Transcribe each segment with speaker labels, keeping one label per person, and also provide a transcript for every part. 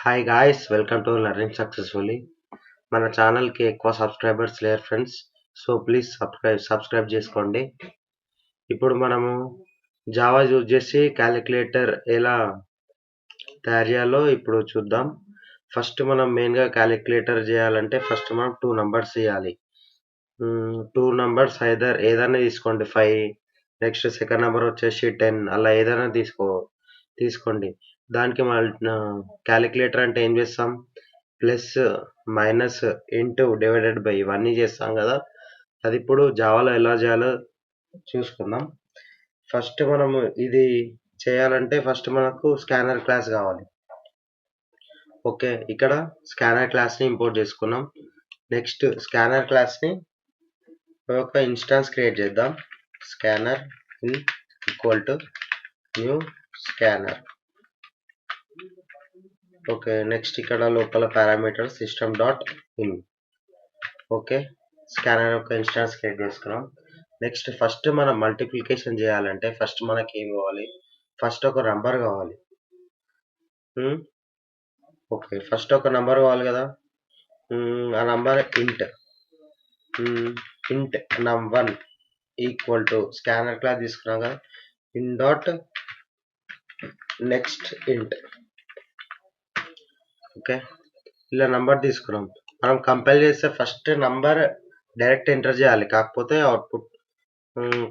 Speaker 1: Hi guys, welcome to learning successfully. మన ఛానల్కి ఎక్కువ సబ్స్క్రైబర్స్ లేరు ఫ్రెండ్స్. సో ప్లీజ్ సబ్స్క్రైబ్ చేసుకోండి. ఇప్పుడు మనము జావా యూజ్ చేసి క్యాలిక్యులేటర్ ఎలా తయారు చేయాలో ఇప్పుడు చూద్దాం. ఫస్ట్ మనం మెయిన్గా క్యాలిక్యులేటర్ చేయాలంటే ఫస్ట్ మనం 2 నంబర్స్ ఇవ్వాలి. 2 నంబర్స్ ఏదైనా తీసుకోండి. 5, నెక్స్ట్ సెకండ్ నెంబర్ వచ్చేసి 10, అలా ఏదైనా తీసుకోండి. దానికి క్యాలిక్యులేటర్ అంటే ఏం చేస్తాం? Plus, minus, into, divided by ఇవన్నీ చేస్తాం కదా. అది ఇప్పుడు జావాలో ఎలా చేయాలో చూసుకుందాం. ఫస్ట్ మనము ఇది చేయాలంటే ఫస్ట్ మనకు స్కానర్ క్లాస్ కావాలి. ఓకే, ఇక్కడ స్కానర్ క్లాస్ని ఇంపోర్ట్ చేసుకున్నాం. నెక్స్ట్ స్కానర్ క్లాస్ని ఒక ఇన్స్టాన్స్ క్రియేట్ చేద్దాం. Scanner in equal to new scanner. Okay, next ఇక్కడ లోపల parameter system dot in. Okay, scanner యొక్క ఇన్స్టాన్స్ క్రియేట్ చేసుకున్నాం. నెక్స్ట్ ఫస్ట్ మనం మల్టిప్లికేషన్ చేయాలంటే ఫస్ట్ మనకి ఏం కావాలి? ఫస్ట్ ఒక నంబర్ కావాలి. ఓకే, ఫస్ట్ ఒక నంబర్ కావాలి కదా. ఆ నంబర్ ఇంట్ num1 equal to scanner class తీసుకున్నాం కదా, ఇన్ డాట్ నెక్స్ట్ ఇంట్. ఓకే, ఇలా నంబర్ తీసుకున్నాం. మనం కంపైల్ చేస్తే ఫస్ట్ నంబర్ డైరెక్ట్ ఎంటర్ చేయాలి, కాకపోతే అవుట్పుట్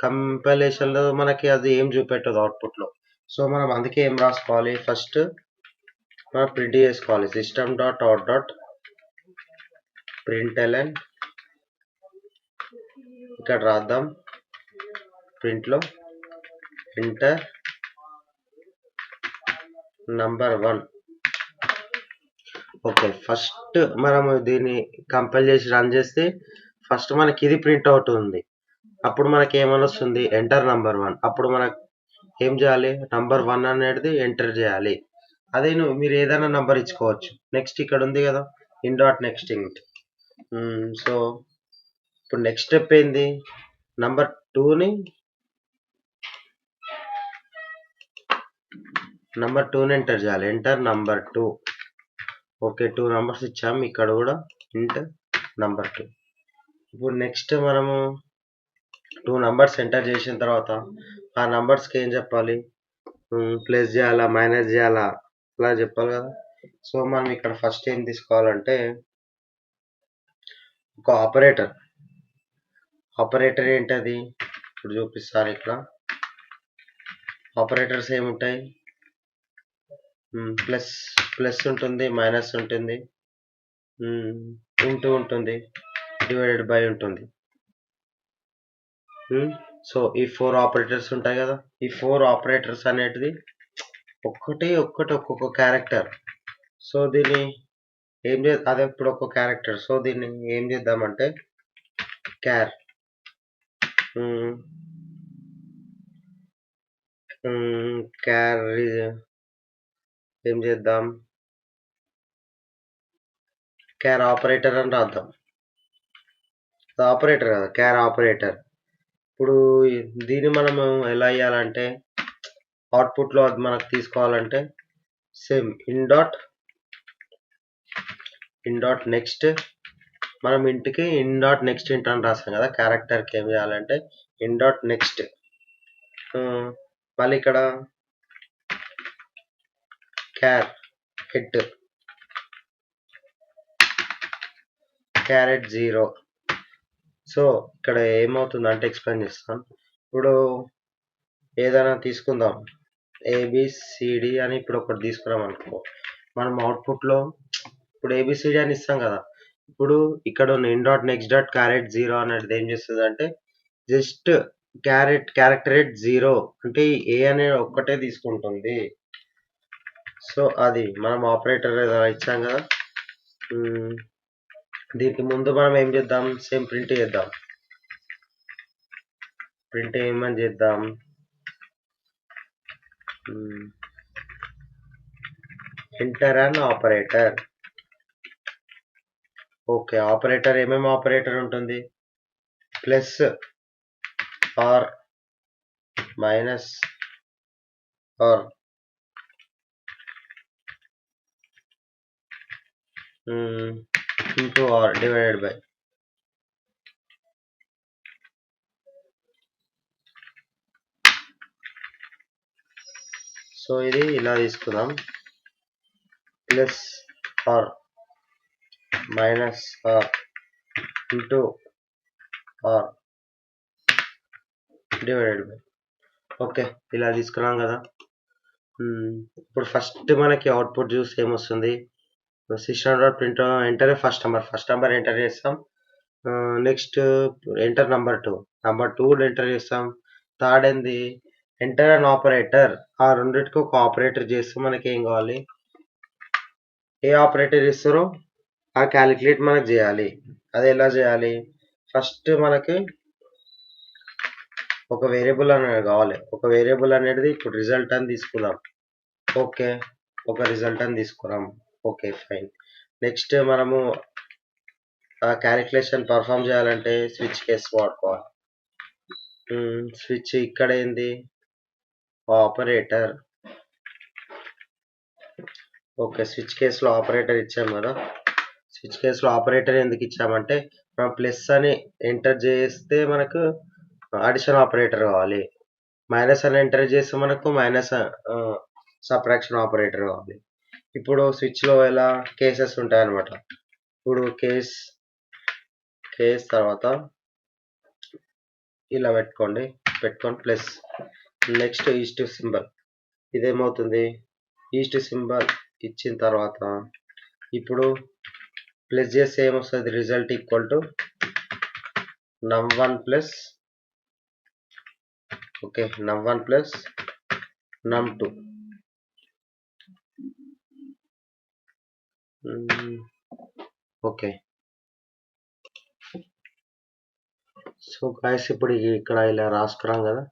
Speaker 1: కంపైలేషన్లో మనకి అది ఏం చూపెట్టదు అవుట్పుట్లో. సో మనం అందుకే ఏం రాసుకోవాలి? ఫస్ట్ మనం ప్రింట్ చేసుకోవాలి. System dot out dot println. ఇక్కడ రాద్దాం ప్రింట్లో ఎంటర్ number1. ఓకే, ఫస్ట్ మనము దీన్ని కంపైల్ చేసి రన్ చేస్తే ఫస్ట్ మనకి ఇది ప్రింట్ అవుట్ ఉంది. అప్పుడు మనకి ఏమని వస్తుంది? Enter number1. అప్పుడు మనకు ఏం చేయాలి? number1 అనేది ఎంటర్ చేయాలి. అదే మీరు ఏదైనా నంబర్ ఇచ్చుకోవచ్చు. నెక్స్ట్ ఇక్కడ ఉంది కదా, ఇన్ డాట్ నెక్స్ట్ ఇంట్. సో ఇప్పుడు నెక్స్ట్ స్టెప్ ఏంది? number2ని ఎంటర్ చేయాలి. Enter number2. ఓకే, 2 నంబర్స్ ఇచ్చాము. ఇక్కడ కూడా ఇంట్ number2. ఇప్పుడు నెక్స్ట్ మనము 2 నంబర్స్ ఎంటర్ చేసిన తర్వాత ఆ నంబర్స్కి ఏం చెప్పాలి? ప్లస్ చేయాలా, మైనస్ చేయాలా, అలా చెప్పాలి కదా. సో మనం ఇక్కడ ఫస్ట్ ఏం తీసుకోవాలంటే ఒక ఆపరేటర్ ఏంటది ఇప్పుడు చూపిస్తారు. ఇక్కడ ఆపరేటర్స్ ఏముంటాయి? ప్లస్ ఉంటుంది, మైనస్ ఉంటుంది, ఇంటూ ఉంటుంది, డివైడెడ్ బై ఉంటుంది. సో ఈ 4 ఆపరేటర్స్ ఉంటాయి కదా. ఈ 4 ఆపరేటర్స్ అనేటిది ఒక్కొక్క క్యారెక్టర్. సో దీన్ని అదే ఇప్పుడు ఒక క్యారెక్టర్. సో దీన్ని ఏం చేద్దామంటే క్యార్ ఏం చేద్దాం? క్యార్ ఆపరేటర్ అని రాద్దాం. ఆపరేటర్ కదా, క్యార్ ఆపరేటర్. ఇప్పుడు దీన్ని మనము ఎలా ఇవ్వాలంటే అవుట్పుట్లో అది మనకు తీసుకోవాలంటే సేమ్ ఇన్ డాట్ నెక్స్ట్. మనం ఇంటికి ఇన్ డాట్ నెక్స్ట్ ఇంట్ అని రాస్తాం కదా. క్యారెక్టర్కి ఏం చేయాలంటే ఇన్ డాట్ నెక్స్ట్. మళ్ళీ ఇక్కడ క్యార్ హెడ్ క్యారెట్ 0. సో ఇక్కడ ఏమవుతుందంటే ఎక్స్ప్లెయిన్ చేస్తాను. ఇప్పుడు ఏదైనా తీసుకుందాం, ఏబిసిడి అని ఇప్పుడు ఒకటి తీసుకున్నాం అనుకో. మనం అవుట్పుట్లో ఇప్పుడు ఏబిసిడి అని ఇస్తాం కదా. ఇప్పుడు ఇక్కడ ఉన్న in dot next dot carrot 0 అనేది ఏం చేస్తుంది అంటే జస్ట్ క్యారెక్టర్ రేట్ 0 అంటే ఏ అనే ఒక్కటే తీసుకుంటుంది. సో అది మనం ఆపరేటర్ ఇచ్చాం కదా. దీనికి ముందు మనం ఏం చేద్దాం? సేమ్ ప్రింట్ చేద్దాం. ప్రింట్ ఏమని చేద్దాం? Enter an operator. Okay, operator ఏమేమి ఆపరేటర్ ఉంటుంది? Plus or minus or into or divided by. So ఇది ఇలా తీసుకుందాం, plus or minus or into or divided by. Okay, ఇలా తీసుకున్నాం కదా. ఇప్పుడు ఫస్ట్ మనకి అవుట్పుట్ చూసి ఏమొస్తుంది, system dot print enter first number enter చేస్తాం. నెక్స్ట్ ఎంటర్ నెంబర్ 2 ఎంటర్ చేస్తాం. థర్డ్ ఏంది, ఎంటర్ అన్ ఆపరేటర్. ఆ రెండింటికి ఒక ఆపరేటర్ చేస్తే మనకి ఏం కావాలి, ఏ ఆపరేటర్ ఇస్తారో ఆ క్యాలిక్యులేట్ మనకు చేయాలి. అది ఎలా చేయాలి, ఫస్ట్ మనకి ఒక వేరియబుల్ అనేది కావాలి. ఒక వేరియబుల్ అనేది ఇప్పుడు రిజల్ట్ అని తీసుకుందాం. ఓకే, ఒక రిజల్ట్ అని తీసుకున్నాం. Okay fine. నెక్స్ట్ మనము ఆ క్యాలిక్యులేషన్ పర్ఫామ్ చేయాలంటే స్విచ్ కేస్ వాడుకోవాలి. స్విచ్ ఇక్కడ ఏంది, ఆపరేటర్. ఓకే, స్విచ్ కేసులో ఆపరేటర్ ఇచ్చాము కదా. స్విచ్ కేసులో ఆపరేటర్ ఎందుకు ఇచ్చామంటే మనం ప్లస్ అని ఎంటర్ చేస్తే మనకు అడిషన్ ఆపరేటర్ కావాలి, మైనస్ అని ఎంటర్ చేస్తే మనకు మైనస్ సబ్ట్రాక్షన్ ఆపరేటర్ కావాలి. ఇప్పుడు స్విచ్లో ఎలా కేసెస్ ఉంటాయన్నమాట. ఇప్పుడు కేస్ తర్వాత ఇలా పెట్టుకొని ప్లస్ నెక్స్ట్ ఈస్ట్ సింబల్. ఇదేమవుతుంది, ఈస్ట్ సింబల్ ఇచ్చిన తర్వాత ఇప్పుడు ప్లస్ చేస్తే ఏమొస్తుంది, result equal to num1 plus okay num1 plus num2. Okay, so guys ఇప్పుడు ఇక్కడ ఇలా రాసుకున్నాం కదా.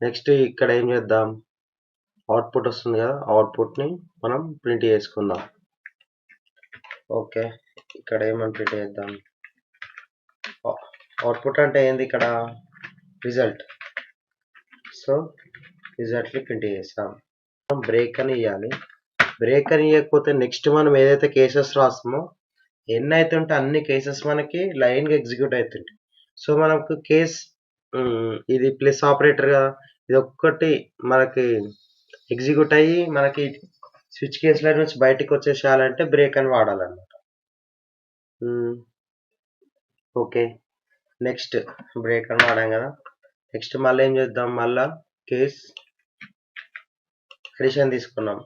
Speaker 1: నెక్స్ట్ ఇక్కడ ఏం చేద్దాం, అవుట్పుట్ వస్తుంది కదా, అవుట్పుట్ని మనం ప్రింట్ చేసుకుందాం. ఓకే, ఇక్కడ ఏమని ప్రింట్ చేద్దాం, అవుట్పుట్ అంటే ఏంది ఇక్కడ రిజల్ట్. సో రిజల్ట్ని ప్రింట్ చేస్తాం. బ్రేక్ అని ఇవ్వాలి. బ్రేక్ అని ఇవ్వకపోతే నెక్స్ట్ మనం ఏదైతే కేసెస్ రాస్తామో ఎన్ని అయితే ఉంటే అన్ని కేసెస్ మనకి లైన్గా ఎగ్జిక్యూట్ అవుతుంది. సో మనకు కేస్ ఇది ప్లస్ ఆపరేటర్ కదా, ఇది ఒక్కటి మనకి ఎగ్జిక్యూట్ అయ్యి మనకి స్విచ్ కేసుల నుంచి బయటకు వచ్చేసేయాలంటే బ్రేక్ అని వాడాలన్నమాట. ఓకే, నెక్స్ట్ బ్రేక్ అని వాడాం కదా. నెక్స్ట్ మళ్ళీ ఏం చేద్దాం, మళ్ళా కేస్ అడిషన్ తీసుకున్నాం.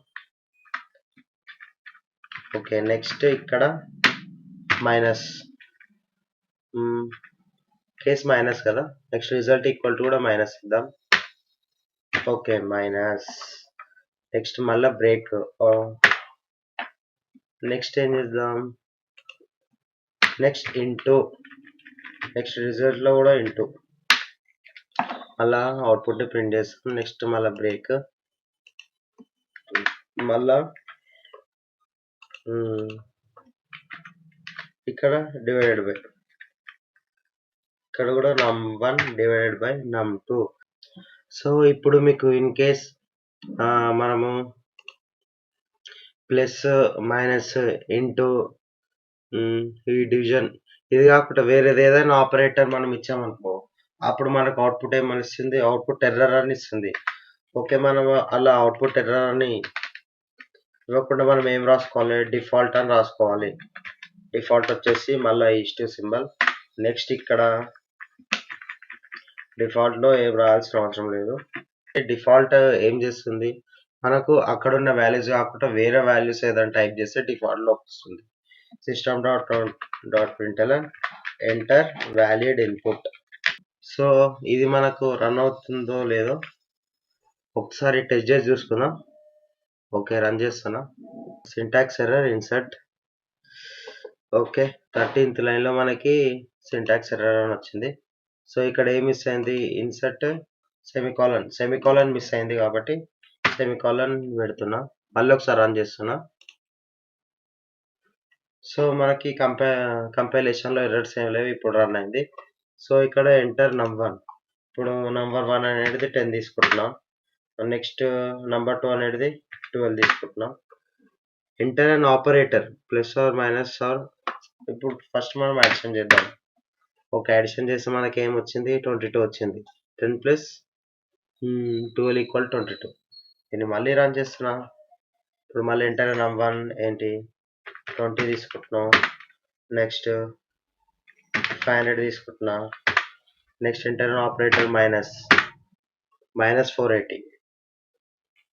Speaker 1: ఓకే, నెక్స్ట్ ఇక్కడ మైనస్, కేస్ మైనస్ కదా. నెక్స్ట్ రిజల్ట్ ఈక్వల్ టు కూడా మైనస్ ఇద్దాం. Okay minus. నెక్స్ట్ మళ్ళీ బ్రేక్. నెక్స్ట్ ఏం చేద్దాం, నెక్స్ట్ ఇంటూ, నెక్స్ట్ రిజల్ట్లో కూడా ఇంటూ, అలా అవుట్పుట్ని ప్రింట్ చేస్తాం. నెక్స్ట్ మళ్ళీ బ్రేక్, మళ్ళా ఇక్కడ డివైడెడ్ బై, ఇక్కడ కూడా num1 divided by num2. So ఇప్పుడు మీకు ఇన్ కేస్ మనము ప్లస్ మైనస్ ఇంటూ ఈ డివిజన్ ఇది కాకుండా వేరేది ఏదైనా ఆపరేటర్ మనం ఇచ్చామనుకో, అప్పుడు మనకు అవుట్పుట్ ఏమని ఇస్తుంది, అవుట్పుట్ ఎర్రర్ అని ఇస్తుంది. ఓకే, మనం అలా అవుట్పుట్ ఎర్రర్ అని ఇవ్వకుండా మనం ఏం రాసుకోవాలి, డిఫాల్ట్ అని రాసుకోవాలి. డిఫాల్ట్ వచ్చేసి మళ్ళీ ఈస్ట్ సింబల్. నెక్స్ట్ ఇక్కడ డిఫాల్ట్లో ఏం రాయాల్సిన అవసరం లేదు. డిఫాల్ట్ ఏం చేస్తుంది, మనకు అక్కడ ఉన్న వాల్యూస్ కాకుండా వేరే వాల్యూస్ ఏదైనా టైప్ చేస్తే డిఫాల్ట్లో వస్తుంది. System dot println enter valid input. So ఇది మనకు రన్ అవుతుందో లేదో ఒకసారి టెస్ట్ చేసి చూసుకుందాం. ఓకే, రన్ చేస్తున్నా. Syntax error insert. Okay, 13th లైన్లో మనకి సింటాక్స్ ఎర్రర్ అని వచ్చింది. సో ఇక్కడ ఏం మిస్ అయింది, ఇన్సర్ట్ సెమికాలన్ మిస్ అయింది కాబట్టి సెమికాలన్ పెడుతున్నా. మళ్ళీ ఒకసారి రన్ చేస్తున్నా. సో మనకి కంపైలేషన్లో ఎర్రర్స్ ఏం లేవు, ఇప్పుడు రన్ అయింది. సో ఇక్కడ ఎంటర్ num1. ఇప్పుడు num1 అనేది 10 తీసుకుంటున్నాం. నెక్స్ట్ num2 అనేది 12 తీసుకుంటున్నాం. Enter an operator plus or minus or. ఇప్పుడు ఫస్ట్ మనం యాడిషన్ చేద్దాం. ఓకే, యాడిషన్ చేస్తే మనకి ఏం వచ్చింది? 22 వచ్చింది. 10 ప్లస్ 12 ఈక్వల్ 22. దీన్ని మళ్ళీ రన్ చేస్తున్నా. ఇప్పుడు మళ్ళీ ఎంటర్ నం1 ఏంటి 20 తీసుకుంటున్నాం. నెక్స్ట్ 500 తీసుకుంటున్నా. Next enter operator minus 480.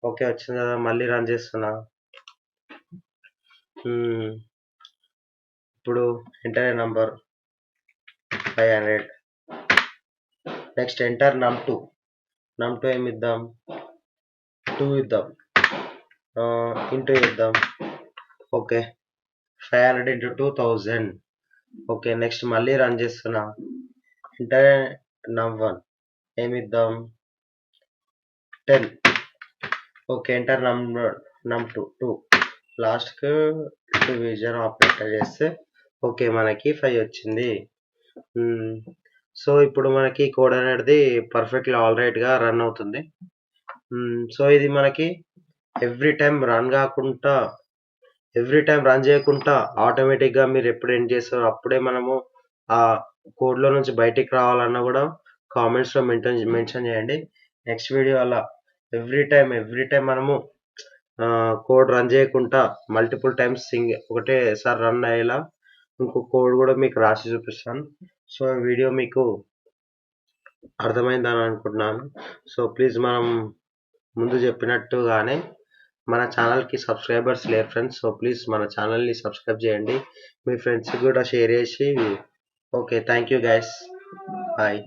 Speaker 1: Okay, వచ్చింది కదా. మళ్ళీ రన్ చేస్తున్నా. ఇప్పుడు enter number 500. Next enter num2 ఏమి ఇద్దాం? 2 ఇద్దాం. ఇంటూ ఇద్దాం. Okay, 500 into 2000. ఓకే, నెక్స్ట్ మళ్ళీ రన్ చేస్తున్నా. ఎంటర్ num1 ఏమి ఇద్దాం? 10. Okay, enter num2 2. లాస్ట్కు డివిజన్ ఆపరేటర్ చేస్తే ఓకే మనకి 5 వచ్చింది. సో ఇప్పుడు మనకి కోడ్ అనేది పర్ఫెక్ట్లీ ఆల్ రైట్గా రన్ అవుతుంది. సో ఇది మనకి ఎవ్రీ టైం రన్ చేయకుండా ఆటోమేటిక్గా మీరు ఎప్పుడు ఎండ్ చేస్తారో అప్పుడే మనము ఆ కోడ్లో నుంచి బయటికి రావాలన్నా కూడా కామెంట్స్లో మెన్షన్ చేయండి. నెక్స్ట్ వీడియో అలా ఎవ్రీ టైం మనము కోడ్ రన్ చేయకుండా మల్టిపుల్ టైమ్స్ ఒకటేసారి రన్ అయ్యేలా ఇంకో కోడ్ కూడా మీకు రాసి చూపిస్తాను. సో వీడియో మీకు అర్థమైందని అనుకుంటున్నాను. సో ప్లీజ్ మనం ముందు చెప్పినట్టుగానే మన ఛానల్కి సబ్స్క్రైబర్స్ లేరు ఫ్రెండ్స్. సో ప్లీజ్ మన ఛానల్ని సబ్స్క్రైబ్ చేయండి. మీ ఫ్రెండ్స్కి కూడా షేర్ చేసి. Okay, thank you guys, bye.